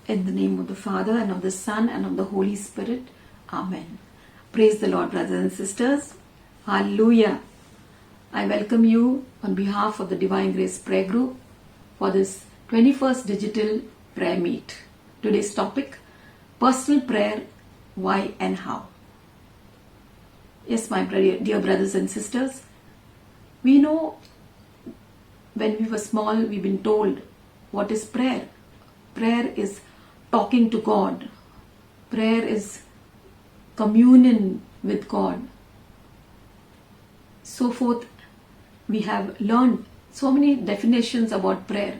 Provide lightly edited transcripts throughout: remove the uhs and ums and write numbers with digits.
In the name of the Father, and of the Son, and of the Holy Spirit. Amen. Praise the Lord, brothers and sisters. Hallelujah. I welcome you on behalf of the Divine Grace Prayer Group for this 21st Digital Prayer Meet. Today's topic, Personal Prayer, Why and How. Yes, my dear brothers and sisters, we know when we were small, we've been told what is prayer. Prayer is talking to God. Prayer is communion with God. So forth, we have learned so many definitions about prayer.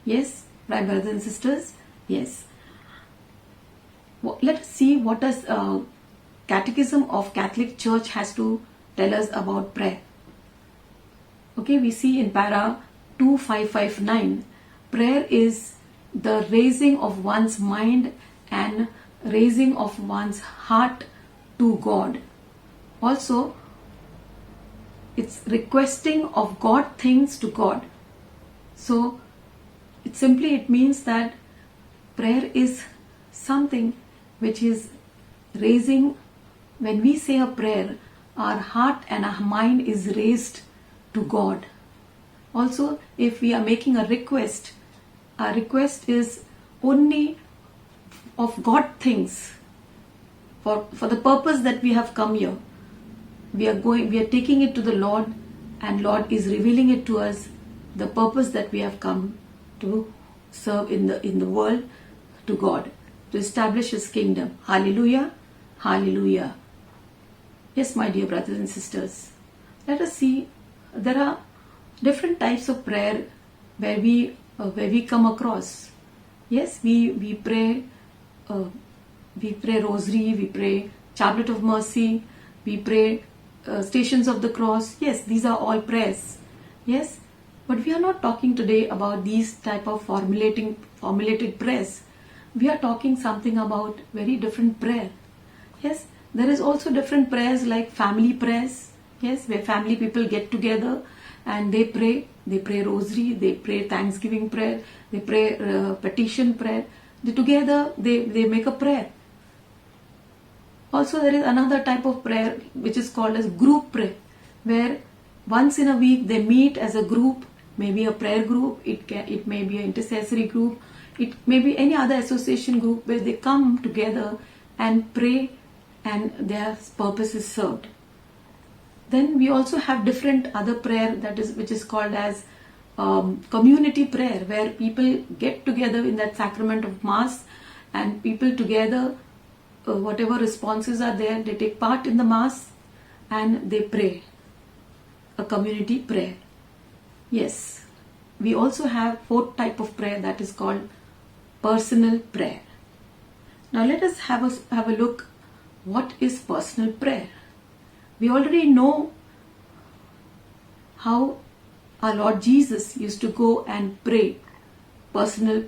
Yes, my brothers and sisters, yes. Let us see what does Catechism of Catholic Church has to tell us about prayer. Okay, we see in para 2559, prayer is the raising of one's mind and raising of one's heart to God. Also, it's requesting of God things to God. So, it means that prayer is something which is raising. When we say a prayer, our heart and our mind is raised to God. Also, if we are making a request, our request is only of God things for the purpose that we have come here. We are taking it to the Lord, and Lord is revealing it to us, the purpose that we have come to serve in the world to God, to establish His kingdom. Hallelujah, hallelujah. Yes, my dear brothers and sisters, let us see. There are different types of prayer where we come across. Yes, we pray rosary, we pray chaplet of mercy, we pray stations of the cross. Yes, these are all prayers. Yes, but we are not talking today about these type of formulated prayers. We are talking something about very different prayer. Yes, there is also different prayers like family prayers. Yes, where family people get together and they pray rosary, they pray thanksgiving prayer, they pray petition prayer. Together they make a prayer. Also, there is another type of prayer which is called as group prayer, where once in a week they meet as a group, maybe a prayer group, it may be an intercessory group, it may be any other association group where they come together and pray and their purpose is served. Then we also have different other prayer which is called as community prayer, where people get together in that sacrament of Mass, and people together, whatever responses are there, they take part in the Mass and they pray. A community prayer. Yes, we also have fourth type of prayer that is called personal prayer. Now let us have a look. What is personal prayer? We already know how our Lord Jesus used to go and pray personal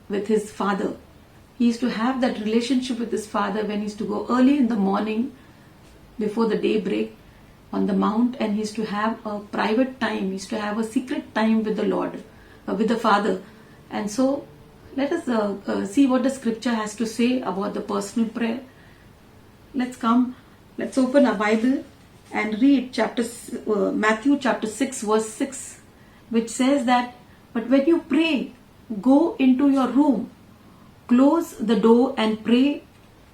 with His Father. He used to have that relationship with His Father when He used to go early in the morning before the daybreak on the mount, and He used to have a private time. He used to have a secret time with the Lord, with the Father. And so let us see what the scripture has to say about the personal prayer. Let's open our Bible and read Matthew chapter 6 verse 6, which says that, but when you pray, go into your room, close the door and pray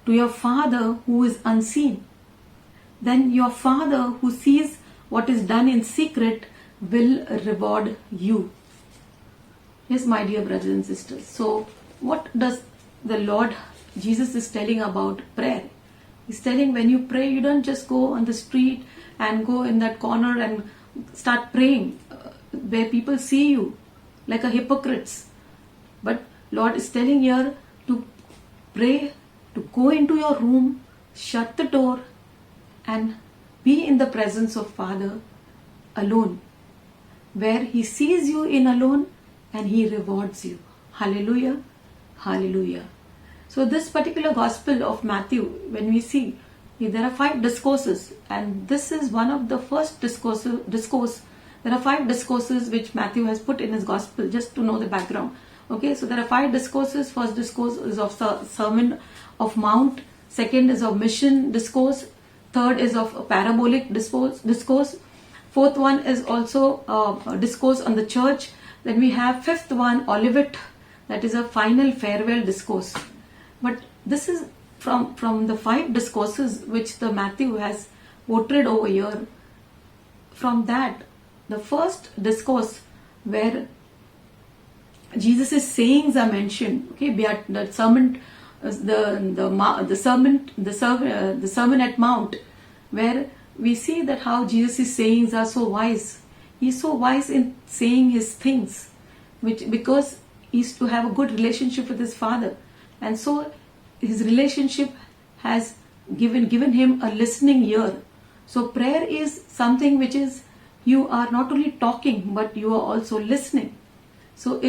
to your Father who is unseen. Then your Father who sees what is done in secret will reward you. Yes, my dear brothers and sisters. So what does the Lord Jesus is telling about prayer? He's telling, when you pray, you don't just go on the street and go in that corner and start praying where people see you like a hypocrites. But Lord is telling here to pray, to go into your room, shut the door and be in the presence of Father alone, where He sees you in alone and He rewards you. Hallelujah, hallelujah. So this particular Gospel of Matthew, when we see, there are 5 discourses, and this is one of the first discourse. There are 5 discourses which Matthew has put in his Gospel, just to know the background. Okay, so there are 5 discourses. First discourse is of Sermon of Mount. Second is of Mission discourse. Third is of parabolic discourse. Fourth one is also a discourse on the church. Then we have fifth one, Olivet, that is a final farewell discourse. But this is from the 5 discourses which the Matthew has portrayed over here. From that, the first discourse where Jesus' sayings are mentioned, okay, the sermon, the sermon at Mount, where we see that how Jesus' sayings are so wise. He's so wise in saying his things, because he's to have a good relationship with his Father, and so his relationship has given him a listening ear. So prayer is something which is, you are not only talking but you are also listening. So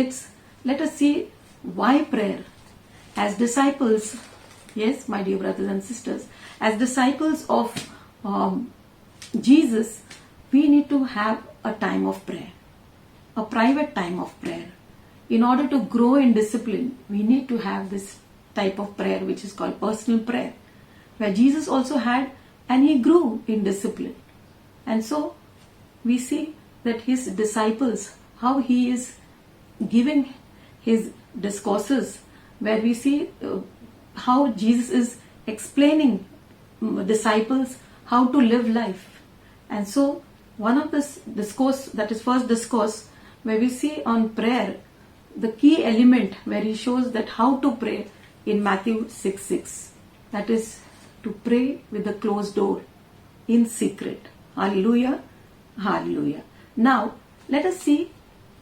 let us see why prayer. As disciples, yes, my dear brothers and sisters, as disciples of Jesus, we need to have a time of prayer, a private time of prayer. In order to grow in discipline, we need to have this type of prayer which is called personal prayer, where Jesus also had, and he grew in discipline. And so we see that his disciples, how he is giving his discourses, where we see how Jesus is explaining disciples how to live life. And so one of this discourse, that is first discourse, where we see on prayer, the key element where he shows that how to pray in Matthew 6:6. That is to pray with the closed door in secret. Hallelujah. Hallelujah. Now, let us see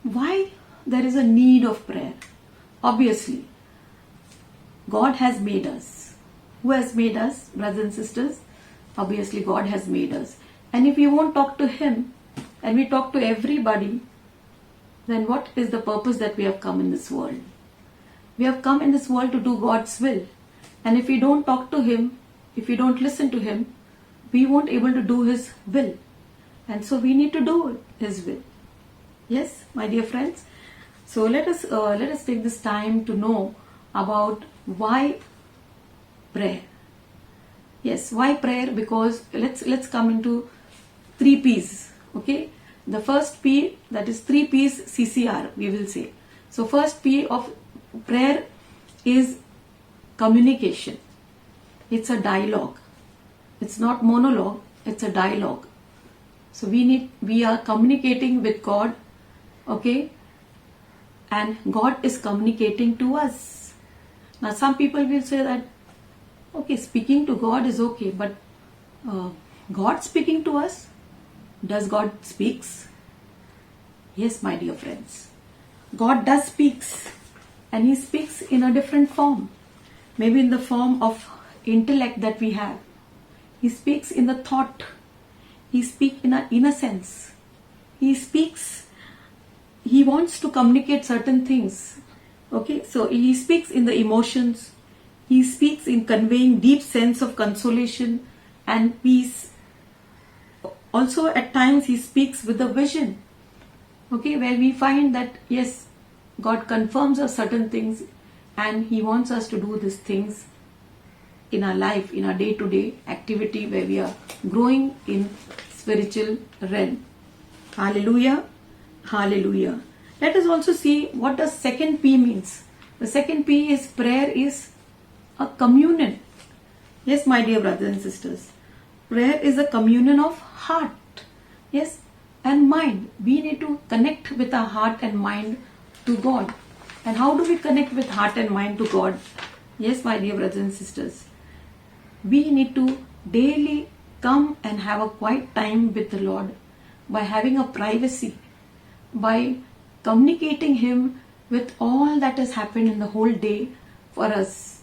why there is a need of prayer. Obviously, God has made us. Who has made us, brothers and sisters? Obviously, God has made us. And if we won't talk to him, and we talk to everybody, then what is the purpose that we have come in this world? We have come in this world to do God's will. And if we don't talk to him, if we don't listen to him, we won't able to do his will. And so we need to do his will. Yes, my dear friends. So let us take this time to know about why prayer. Yes, why prayer? Because let's come into 3 P's. Okay, the first P, that is 3 P's CCR, we will say. So first P of prayer is communication. It's a dialogue. It's not monologue, it's a dialogue. So we are communicating with God, okay, and God is communicating to us. Now some people will say that, okay, speaking to God is okay, but God speaking to us? Does God speaks? Yes, my dear friends. God does speaks, and he speaks in a different form. Maybe in the form of intellect that we have. He speaks in the thought. He speaks in an inner sense. He speaks, he wants to communicate certain things. Okay, so he speaks in the emotions. He speaks in conveying deep sense of consolation and peace. Also at times he speaks with a vision. Okay, where we find that yes, God confirms us certain things and he wants us to do these things in our life, in our day-to-day activity where we are growing in spiritual realm. Hallelujah. Hallelujah. Let us also see what the second P means. The second P is prayer is a communion. Yes, my dear brothers and sisters. Prayer is a communion of heart. Yes, and mind. We need to connect with our heart and mind to God. And how do we connect with heart and mind to God? Yes, my dear brothers and sisters. We need to daily come and have a quiet time with the Lord by having a privacy, by communicating him with all that has happened in the whole day for us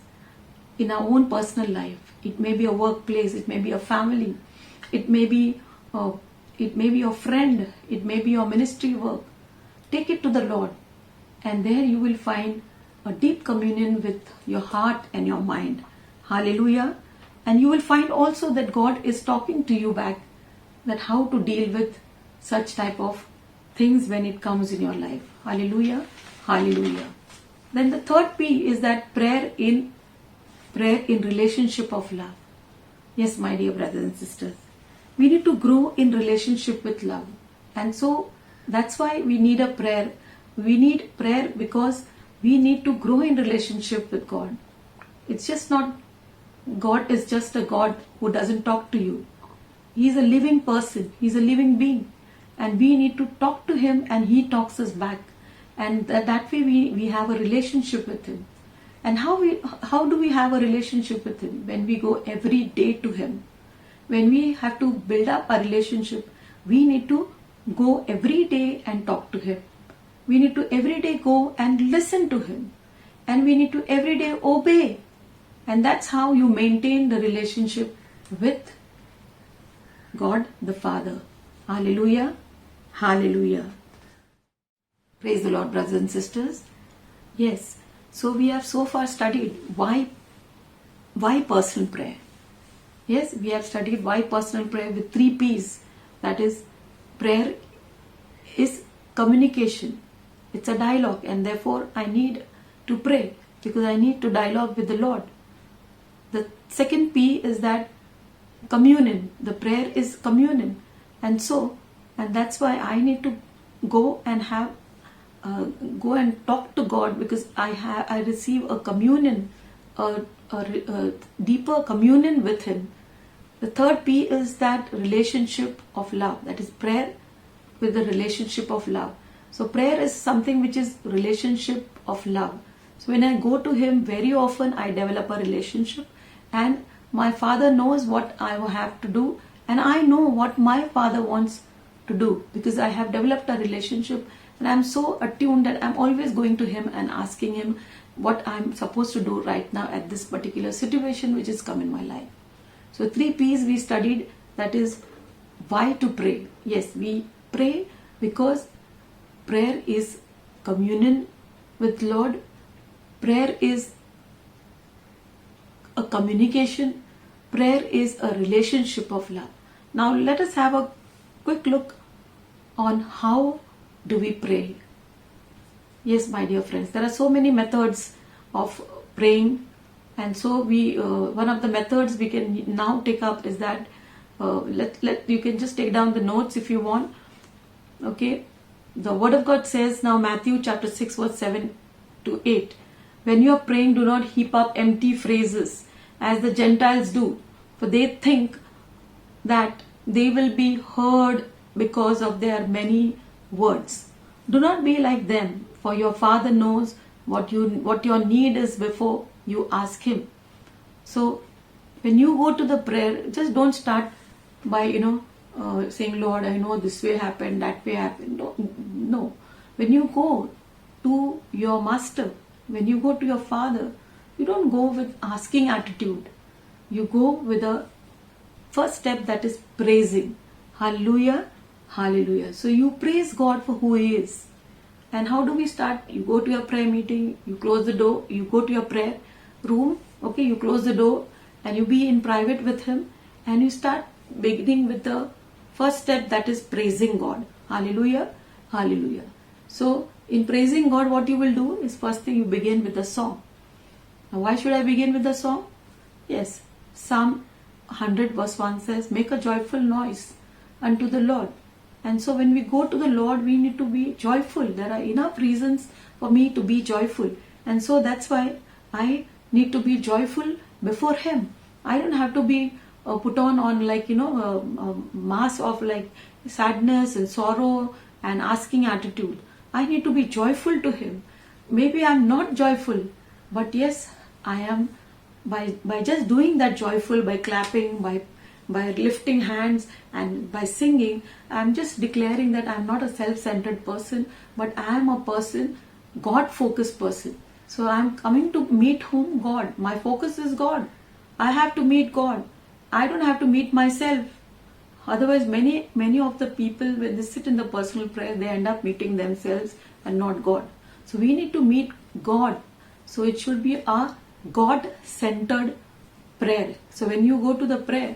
in our own personal life. It may be a workplace, it may be a family, it may be your friend, it may be your ministry work. Take it to the Lord, and there you will find a deep communion with your heart and your mind. Hallelujah. And you will find also that God is talking to you back, that how to deal with such type of things when it comes in your life. Hallelujah. Hallelujah. Then the third P is that prayer in relationship of love. Yes, my dear brothers and sisters, we need to grow in relationship with love. And so that's why we need a prayer. We need prayer because we need to grow in relationship with God. It's just not, God is just a God who doesn't talk to you. He is a living person. He is a living being. And we need to talk to Him and He talks us back. And that way we have a relationship with Him. And how do we have a relationship with Him? When we go every day to Him. When we have to build up a relationship, we need to go every day and talk to Him. We need to every day go and listen to Him. And we need to every day obey. And that's how you maintain the relationship with God the Father. Hallelujah. Hallelujah. Praise the Lord, brothers and sisters. Yes. So we have so far studied why personal prayer. Yes, we have studied why personal prayer with 3 P's. That is, prayer is communication. It's a dialogue, and therefore I need to pray because I need to dialogue with the Lord. The second P is that communion. The prayer is communion. And that's why I need to go and talk to God, because I receive a communion, a deeper communion with Him. The third P is that relationship of love. That is prayer with the relationship of love. So prayer is something which is relationship of love. So when I go to Him, very often I develop a relationship, and my Father knows what I will have to do, and I know what my Father wants to do, because I have developed a relationship. And I'm so attuned that I'm always going to Him and asking Him what I'm supposed to do right now at this particular situation which has come in my life. So 3 P's we studied, that is why to pray. Yes, we pray because prayer is communion with Lord. Prayer is a communication. Prayer is a relationship of love. Now let us have a quick look on how do we pray. Yes, my dear friends, there are so many methods of praying, and so one of the methods we can now take up is that you can just take down the notes if you want. Okay, the Word of God says now, Matthew chapter 6 verse 7 to 8, when you are praying, do not heap up empty phrases as the Gentiles do, for they think that they will be heard because of their many words. Do not be like them, for your Father knows what your need is before you ask Him. So when you go to the prayer, just don't start by saying, Lord, I know this way happened, that way happened. No. When you go to your Master, when you go to your Father, you don't go with asking attitude. You go with a first step, that is praising. Hallelujah. Hallelujah. So you praise God for who He is. And how do we start? You go to your prayer meeting, you close the door, you go to your prayer room, okay, you close the door and you be in private with Him, and you start beginning with the first step, that is praising God. Hallelujah. Hallelujah. So in praising God, what you will do is, first thing, you begin with a song. Now why should I begin with a song? Yes, Psalm 100 verse 1 says, make a joyful noise unto the Lord. And so when we go to the Lord, we need to be joyful. There are enough reasons for me to be joyful. And so that's why I need to be joyful before Him. I don't have to be put on a mask of like sadness and sorrow and asking attitude. I need to be joyful to Him. Maybe I'm not joyful, but yes, I am. By just doing that joyful, by clapping, by lifting hands and by singing, I'm just declaring that I'm not a self-centered person, but I am a person, God-focused person. So I'm coming to meet whom? God. My focus is God. I have to meet God. I don't have to meet myself. Otherwise, many of the people, when they sit in the personal prayer, they end up meeting themselves and not God. So we need to meet God. So it should be a God-centered prayer. So when you go to the prayer,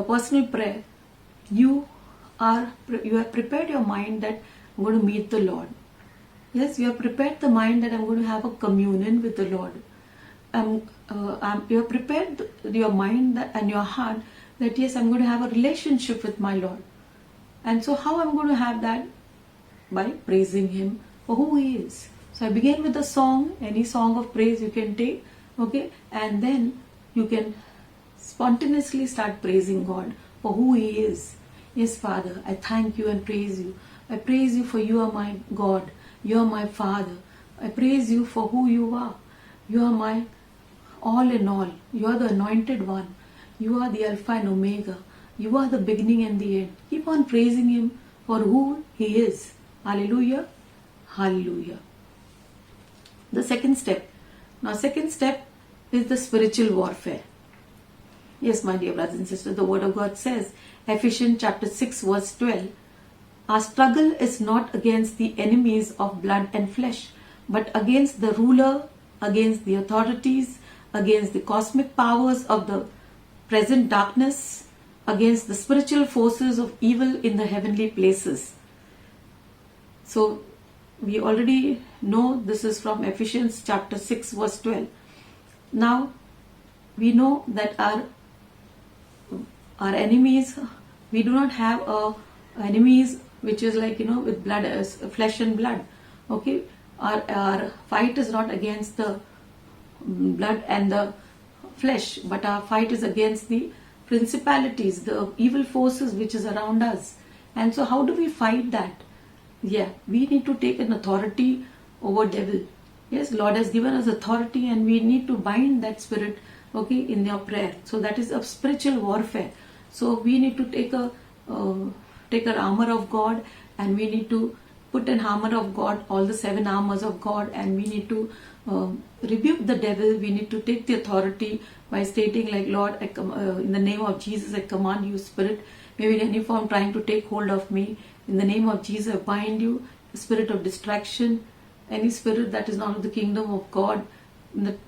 personal prayer, you have prepared your mind that I'm going to meet the Lord. Yes, you have prepared the mind that I'm going to have a communion with the Lord. You have prepared your mind and your heart that yes, I'm going to have a relationship with my Lord. And so how I'm going to have that? By praising Him for who He is. So I begin with a song, any song of praise you can take, okay, and then you can spontaneously start praising God for who He is. Yes, Father, I thank you and praise you. I praise you for you are my God. You are my Father. I praise you for who you are. You are my all in all. You are the anointed one. You are the Alpha and Omega. You are the beginning and the end. Keep on praising Him for who He is. Hallelujah. Hallelujah. The second step. Now, second step is the spiritual warfare. Yes, my dear brothers and sisters, the Word of God says, Ephesians chapter 6 verse 12, our struggle is not against the enemies of blood and flesh, but against the ruler, against the authorities, against the cosmic powers of the present darkness, against the spiritual forces of evil in the heavenly places. So, we already know this is from Ephesians chapter 6 verse 12. Now, we know that our enemies, we do not have enemies which is like, with blood, flesh and blood. Okay, our fight is not against the blood and the flesh, but our fight is against the principalities, the evil forces which is around us. And so how do we fight that? Yeah, we need to take an authority over devil. Yes, Lord has given us authority and we need to bind that spirit, okay, in your prayer. So that is a spiritual warfare. So we need to take an armor of God, and we need to put an armor of God, all the 7 armors of God, and we need to rebuke the devil. We need to take the authority by stating like, Lord, in the name of Jesus, I command you, spirit, maybe in any form trying to take hold of me. In the name of Jesus, I bind you, the spirit of distraction, any spirit that is not of the kingdom of God,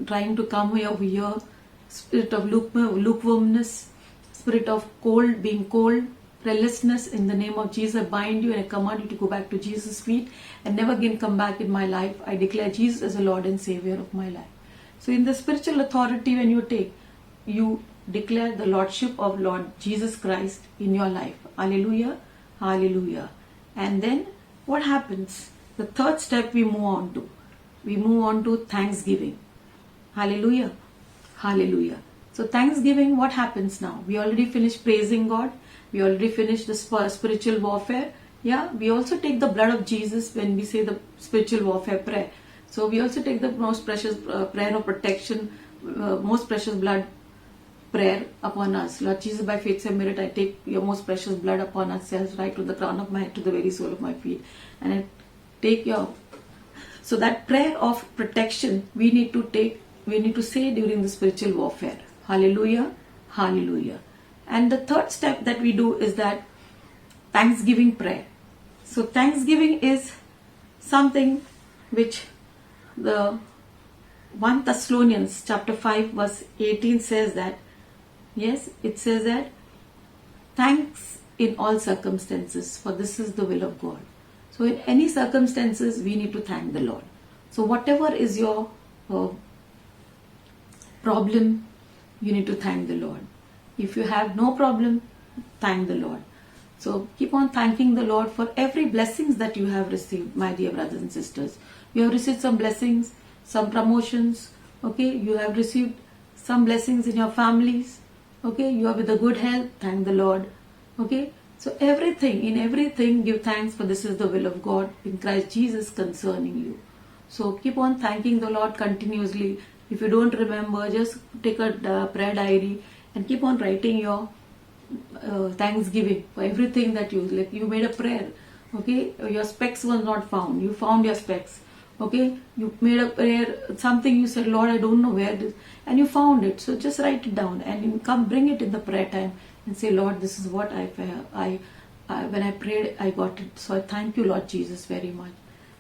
trying to come over here, spirit of lukewarmness, spirit of cold, being cold, prayerlessness, in the name of Jesus, I bind you and I command you to go back to Jesus' feet and never again come back in my life. I declare Jesus as the Lord and Savior of my life. So in the spiritual authority when you declare the Lordship of Lord Jesus Christ in your life. Hallelujah. Hallelujah. And then what happens? The third step we move on to. We move on to thanksgiving. Hallelujah. Hallelujah. So thanksgiving, what happens now? We already finished praising God. We already finished the spiritual warfare. Yeah, we also take the blood of Jesus when we say the spiritual warfare prayer. So we also take the most precious prayer of protection, most precious blood prayer upon us. Lord Jesus, by faith and merit, I take your most precious blood upon ourselves, right to the crown of my head, to the very sole of my feet. And I take so that prayer of protection we need to say during the spiritual warfare. Hallelujah. Hallelujah. And the third step that we do is that thanksgiving prayer. So thanksgiving is something which the 1 Thessalonians chapter 5 verse 18 says that, yes, it says that thanks in all circumstances, for this is the will of God. So in any circumstances, we need to thank the Lord. So whatever is your problem, you need to thank the Lord. If you have no problem, thank the Lord. So keep on thanking the Lord for every blessings that you have received, my dear brothers and sisters. You have received some blessings, some promotions, okay? You have received some blessings in your families, okay? You are with a good health, thank the Lord, okay? So in everything, give thanks, for this is the will of God in Christ Jesus concerning you. So keep on thanking the Lord continuously. If you don't remember, just take a prayer diary and keep on writing your thanksgiving for everything that you made a prayer, okay? Your specs was not found, you found your specs, okay? You made a prayer, something you said, Lord, I don't know where it is, and you found it. So just write it down and you come bring it in the prayer time and say, Lord, this is what I when I prayed, I got it. So I thank you, Lord Jesus, very much.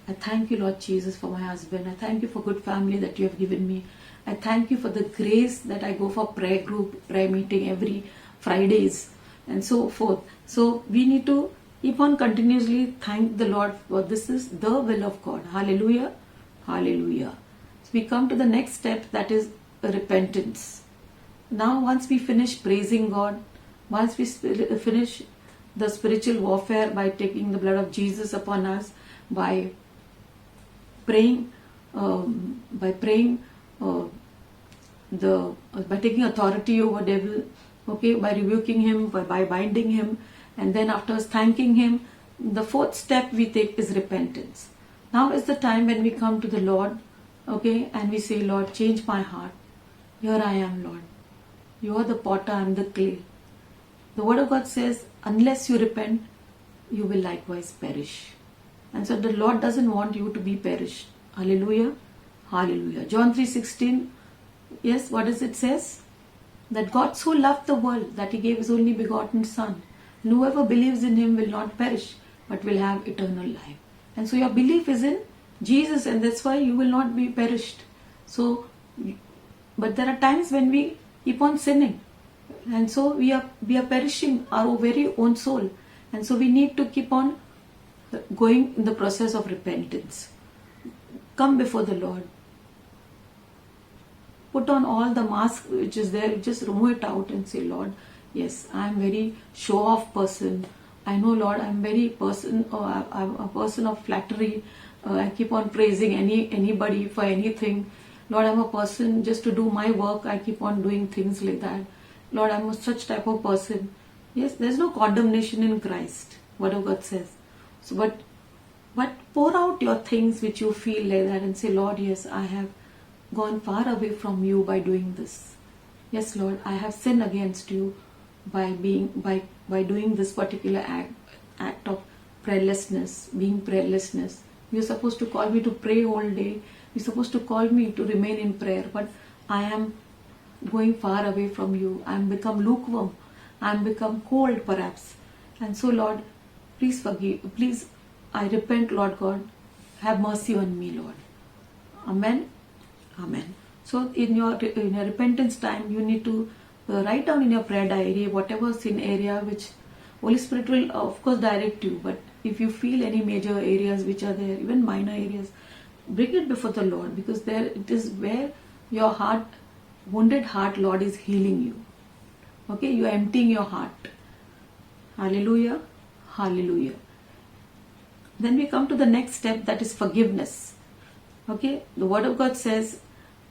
I thank you, Lord Jesus, for my husband. I thank you for good family that you have given me. I thank you for the grace that I go for prayer group, prayer meeting every Fridays and so forth. So we need to Keep on continuously thank the Lord for this is the will of God. Hallelujah. Hallelujah. So we come to the next step, that is repentance. Now once we finish praising God, once we finish the spiritual warfare by taking the blood of Jesus upon us, by praying, by taking authority over devil, okay, by rebuking him, by binding him, and then after thanking him, the fourth step we take is repentance. Now is the time when we come to the Lord, okay, and we say, Lord, change my heart. Here I am, Lord. You are the potter, I am the clay. The word of God says, unless you repent, you will likewise perish. And so the Lord doesn't want you to be perished. Hallelujah. Hallelujah. John 3:16. Yes, what does it says? That God so loved the world that he gave his only begotten Son. And whoever believes in him will not perish, but will have eternal life. And so your belief is in Jesus, and that's why you will not be perished. So, but there are times when we keep on sinning. And so we are perishing our very own soul. And so we need to keep on going in the process of repentance. Come before the Lord. Put on all the mask which is there. Just remove it out and say, Lord, yes, I am very show-off person. I know, Lord, I am very person, or I'm a person of flattery. I keep on praising anybody for anything. Lord, I'm a person just to do my work. I keep on doing things like that. Lord, I'm such type of person. Yes, there's no condemnation in Christ. Word of God says. So, but pour out your things which you feel like that and say, Lord, yes, I have gone far away from you by doing this. Yes, Lord, I have sinned against you by doing this particular act of prayerlessness, being prayerlessness. You're supposed to call me to pray all day. You're supposed to call me to remain in prayer, but I am going far away from you. I am become lukewarm. I am become cold perhaps. And so, Lord, please forgive. Please, I repent, Lord God. Have mercy on me, Lord. Amen. Amen. So in your repentance time, you need to write down in your prayer diary whatever sin area which Holy Spirit will of course direct you. But if you feel any major areas which are there, even minor areas, bring it before the Lord, because there it is where your heart, wounded heart, Lord is healing you. Okay, you are emptying your heart. Hallelujah. Hallelujah. Then we come to the next step, that is forgiveness. Okay, the word of God says,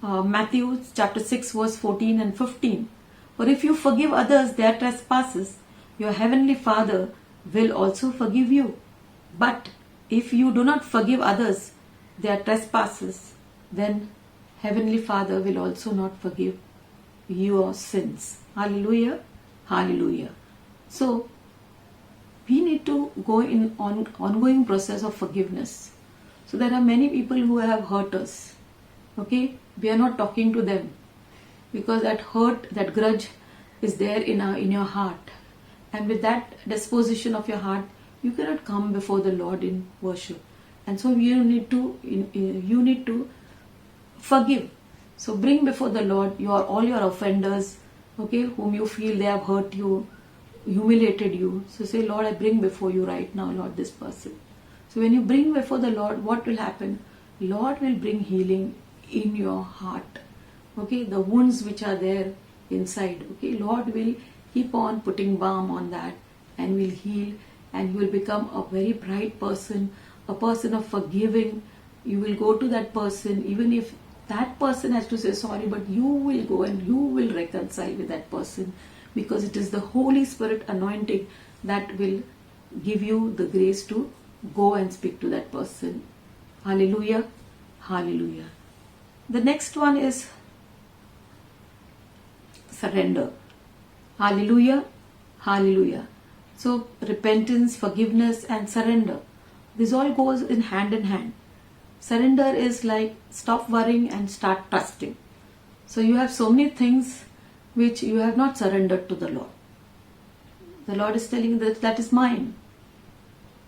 Matthew chapter 6 verse 14 and 15. For if you forgive others their trespasses, your heavenly Father will also forgive you. But if you do not forgive others their trespasses, then heavenly Father will also not forgive your sins. Hallelujah. Hallelujah. So we need to go in ongoing process of forgiveness. So there are many people who have hurt us. Okay, we are not talking to them because that hurt, that grudge is there in your heart, and with that disposition of your heart, you cannot come before the Lord in worship. And so you need to forgive. So bring before the Lord all your offenders, okay, whom you feel they have hurt you, humiliated you. So say, Lord, I bring before you right now, Lord, this person. So when you bring before the Lord, what will happen? Lord will bring healing in your heart. Okay, the wounds which are there inside. Okay, Lord will keep on putting balm on that and will heal, and you will become a very bright person, a person of forgiving. You will go to that person, even if that person has to say sorry, but you will go and you will reconcile with that person, because it is the Holy Spirit anointing that will give you the grace to go and speak to that person. Hallelujah. Hallelujah. The next one is surrender. Hallelujah. Hallelujah. So repentance, forgiveness and surrender, this all goes in hand. Surrender is like stop worrying and start trusting. So you have so many things which you have not surrendered to the Lord. The Lord is telling you that is mine.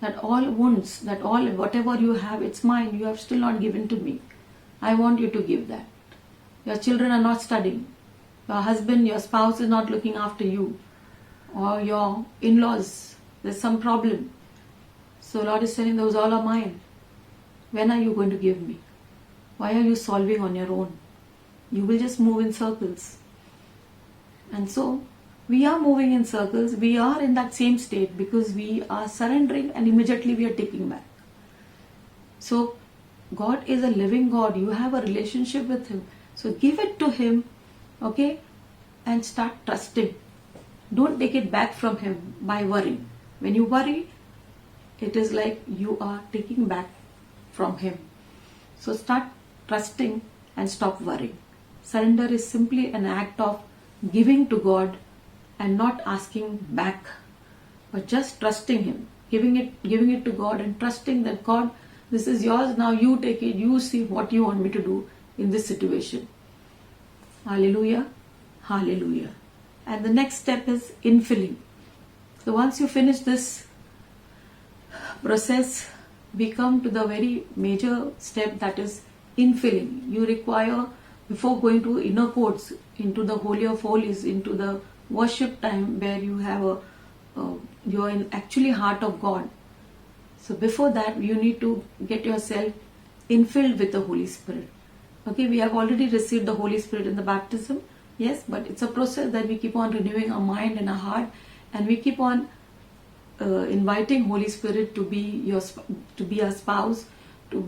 That all wounds, that all whatever you have, it's mine. You have still not given to me. I want you to give that. Your children are not studying. Your husband, your spouse is not looking after you. Or your in-laws, there's some problem. So Lord is telling, those all are mine. When are you going to give me? Why are you solving on your own? You will just move in circles. And so we are moving in circles. We are in that same state because we are surrendering and immediately we are taking back. So God is a living God. You have a relationship with Him. So give it to Him, okay, and start trusting. Don't take it back from Him by worrying. When you worry, it is like you are taking back from Him. So start trusting and stop worrying. Surrender is simply an act of giving to God and not asking back, but just trusting Him, giving it to God and trusting that God, this is yours, now you take it, you see what you want me to do in this situation. Hallelujah, hallelujah. And the next step is infilling. So once you finish this process, we come to the very major step, that is infilling. You require, before going to inner courts, into the Holy of Holies, into the worship time where you have you are in actually heart of God. So before that, you need to get yourself infilled with the Holy Spirit. Okay, we have already received the Holy Spirit in the baptism, yes, but it's a process that we keep on renewing our mind and our heart, and we keep on inviting Holy Spirit to be our spouse, to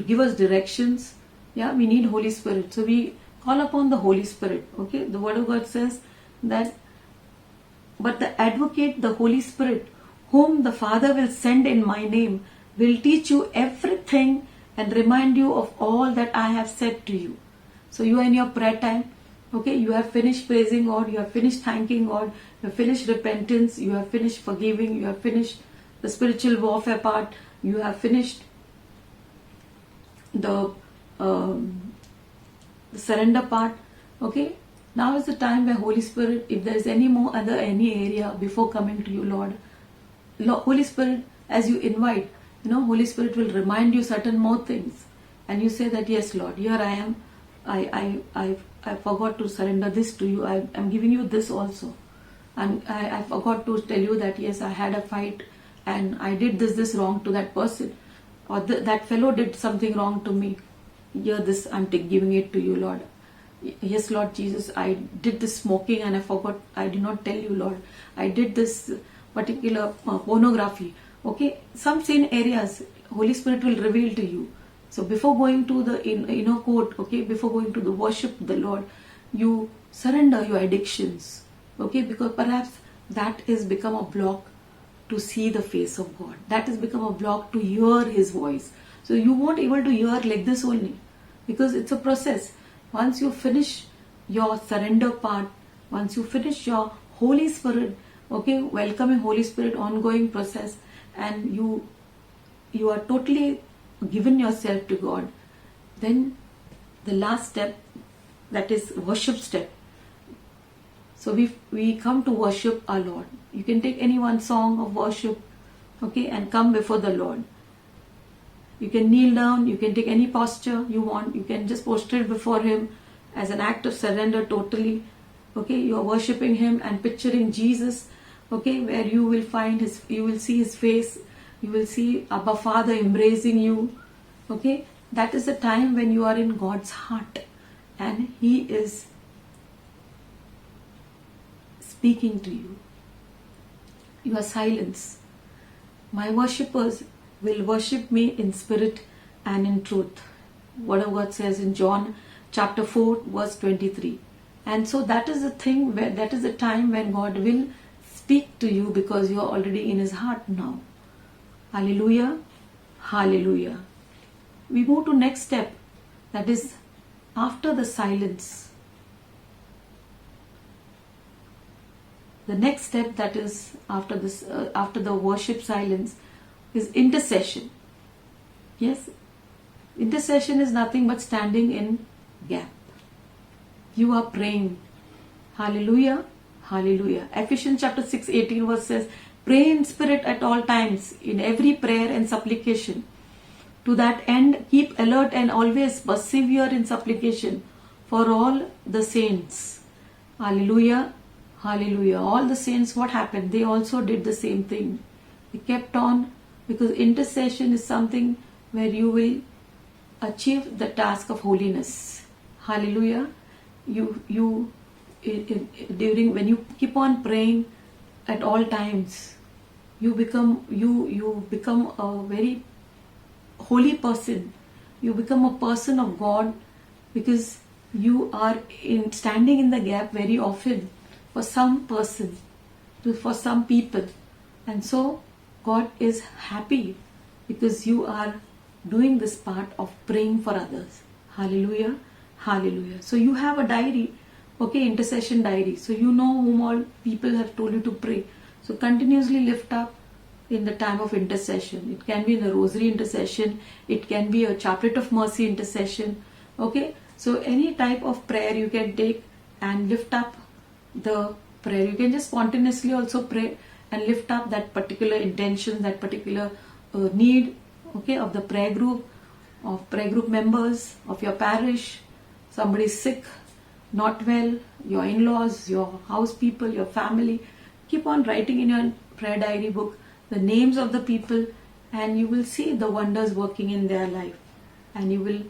give us directions. Yeah, we need Holy Spirit. So we call upon the Holy Spirit. Okay, the Word of God says that, but the Advocate, the Holy Spirit, whom the Father will send in my name, will teach you everything and remind you of all that I have said to you. So you are in your prayer time. Okay, you have finished praising God, you have finished thanking God, you have finished repentance, you have finished forgiving, you have finished the spiritual warfare part, you have finished the surrender part. Okay, now is the time where Holy Spirit, if there is any area before coming to you, Lord, Holy Spirit, as you invite, Holy Spirit will remind you certain more things, and you say that, yes, Lord, here I am. I forgot to surrender this to you. I'm giving you this also. And I forgot to tell you that, yes, I had a fight and I did this wrong to that person. Or that fellow did something wrong to me. Here, this, I'm giving it to you, Lord. Yes, Lord Jesus, I did this smoking and I forgot. I did not tell you, Lord. I did this particular pornography. Okay, some sin areas, Holy Spirit will reveal to you. So before going to the inner court, okay, before going to the worship the Lord, you surrender your addictions, okay, because perhaps that has become a block to see the face of God. That has become a block to hear His voice. So you won't able to hear like this only, because it's a process. Once you finish your surrender part, once you finish your Holy Spirit, okay, welcoming Holy Spirit ongoing process, and you are totally given yourself to God, then the last step, that is worship step. So we come to worship our Lord. You can take any one song of worship, okay, and come before the Lord. You can kneel down, you can take any posture you want, you can just prostrate before Him as an act of surrender totally. Okay, you are worshipping Him and picturing Jesus, okay, where you will see His face, you will see Abba Father embracing you. Okay, that is the time when you are in God's heart and He is speaking to you. You are silence. My worshippers will worship me in spirit and in truth. Word of God says in John chapter 4 verse 23. And so that is the time when God will speak to you, because you are already in His heart now. Hallelujah, hallelujah. We move to next step, that is after the silence. The next step, that is after the worship silence, is intercession. Yes, intercession is nothing but standing in gap. You are praying. Hallelujah, hallelujah. Ephesians chapter 6:18 verse says, pray in spirit at all times, in every prayer and supplication. To that end, keep alert and always persevere in supplication for all the saints. Hallelujah, Hallelujah. All the saints, what happened? They also did the same thing. They kept on, because intercession is something where you will achieve the task of holiness. Hallelujah. During when you keep on praying at all times, you become a very holy person. You become a person of God, because you are standing in the gap very often for some person, for some people. And so God is happy because you are doing this part of praying for others. Hallelujah. Hallelujah. So you have a diary, okay, intercession diary. So you know whom all people have told you to pray. So continuously lift up in the time of intercession. It can be in the rosary intercession. It can be a chaplet of mercy intercession. Okay. So any type of prayer you can take and lift up the prayer. You can just spontaneously also pray and lift up that particular intention, that particular need, okay, of the prayer group, of prayer group members, of your parish. Somebody is sick, not well, your in-laws, your house people, your family. Keep on writing in your prayer diary book the names of the people, and you will see the wonders working in their life. And you will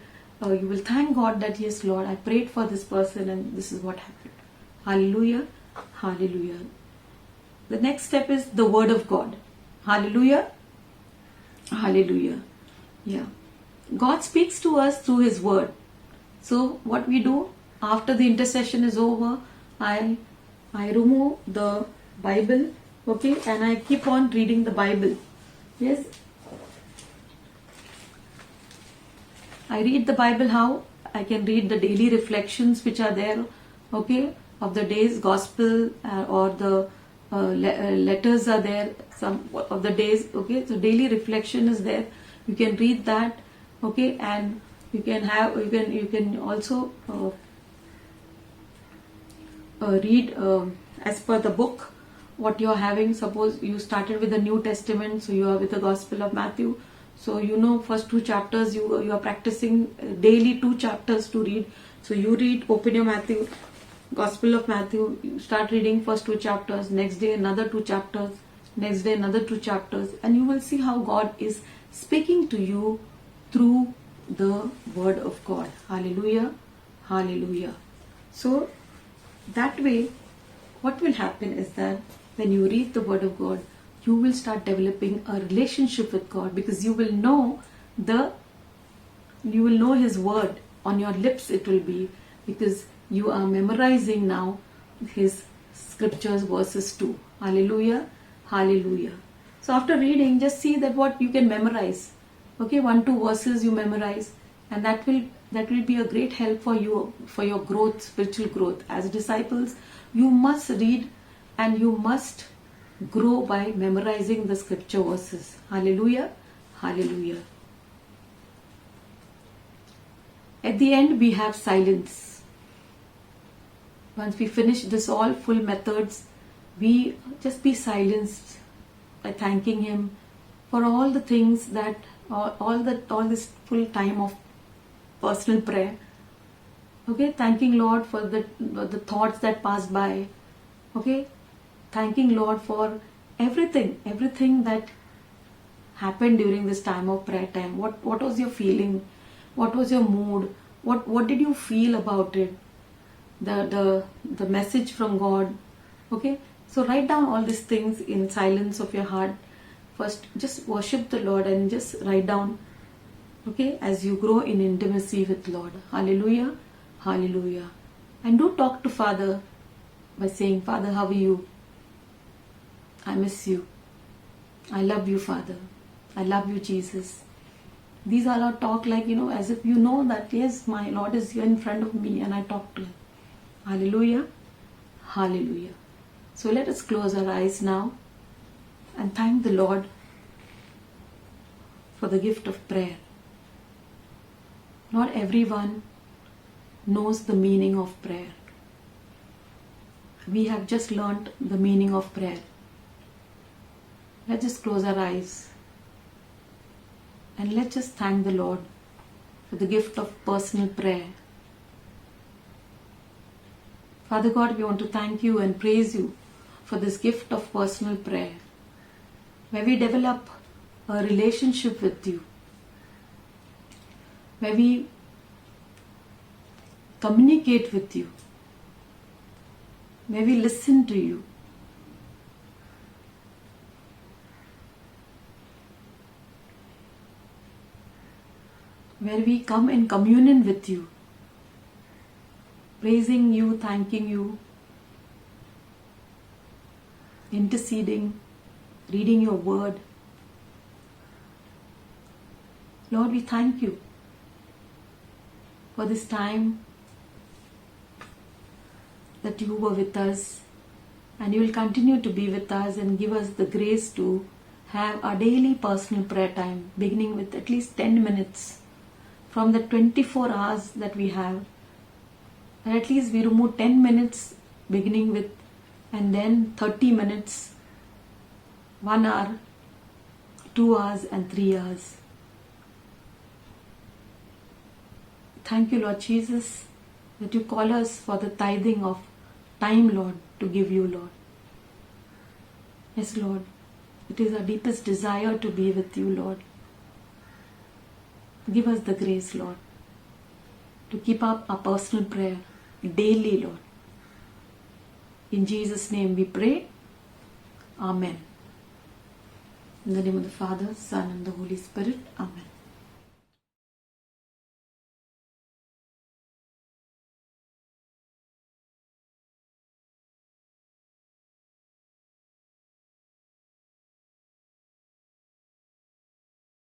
thank God that, yes, Lord, I prayed for this person and this is what happened. Hallelujah. Hallelujah. The next step is the Word of God. Hallelujah. Hallelujah. Yeah. God speaks to us through His Word. So what we do after the intercession is over, I remove the Bible, okay, and I keep on reading the Bible. Yes. I read the Bible how? I can read the daily reflections which are there, okay, of the day's gospel, or the letters are there, some of the days, okay. So daily reflection is there. You can read that, okay, and you can also read as per the book what you are having. Suppose you started with the New Testament, so you are with the Gospel of Matthew. So you know first 2 chapters you are practicing daily 2 chapters to read. So you read, open your Matthew, Gospel of Matthew, you start reading first 2 chapters, next day another 2 chapters, next day another 2 chapters, and you will see how God is speaking to you through the Word of God. Hallelujah. Hallelujah. So that way, what will happen is that when you read the Word of God, you will start developing a relationship with God, because you will know His Word. On your lips it will be, because you are memorizing now His scriptures, verses too. Hallelujah. Hallelujah. So after reading, just see that what you can memorize. Okay, 1-2 verses you memorize, and that will be a great help for you, for your growth, spiritual growth. As disciples, you must read and you must grow by memorizing the scripture verses. Hallelujah. Hallelujah. At the end, we have silence. Once we finish this all full methods, we just be silenced by thanking Him for all the things that, all this full time of personal prayer. Okay, thanking Lord for the thoughts that passed by. Okay, thanking Lord for everything that happened during this time of prayer time. What was your feeling? What was your mood? What did you feel about it? The message from God. Okay, so write down all these things in silence of your heart. First, just worship the Lord and just write down. Okay, as you grow in intimacy with Lord. Hallelujah. Hallelujah. And do talk to Father by saying, Father, how are you? I miss you. I love you, Father. I love you, Jesus. These are our talk, like, as if you know that, yes, my Lord is here in front of me and I talk to Him. Hallelujah. Hallelujah. So let us close our eyes now and thank the Lord for the gift of prayer. Not everyone knows the meaning of prayer. We have just learnt the meaning of prayer. Let's just close our eyes and let's just thank the Lord for the gift of personal prayer. Father God, we want to thank you and praise you for this gift of personal prayer, where we develop a relationship with you, where we communicate with you, where we listen to you, where we come in communion with you, praising you, thanking you, interceding, reading your word. Lord, we thank you for this time that you were with us, and you will continue to be with us and give us the grace to have our daily personal prayer time, beginning with at least 10 minutes from the 24 hours that we have. And at least we remove 10 minutes beginning with, and then 30 minutes, 1 hour, 2 hours and 3 hours. Thank you, Lord Jesus, that you call us for the tithing of time, Lord, to give you, Lord. Yes, Lord, it is our deepest desire to be with you, Lord. Give us the grace, Lord, to keep up our personal prayer daily, Lord. In Jesus' name we pray. Amen. In the name of the Father, Son, and the Holy Spirit. Amen.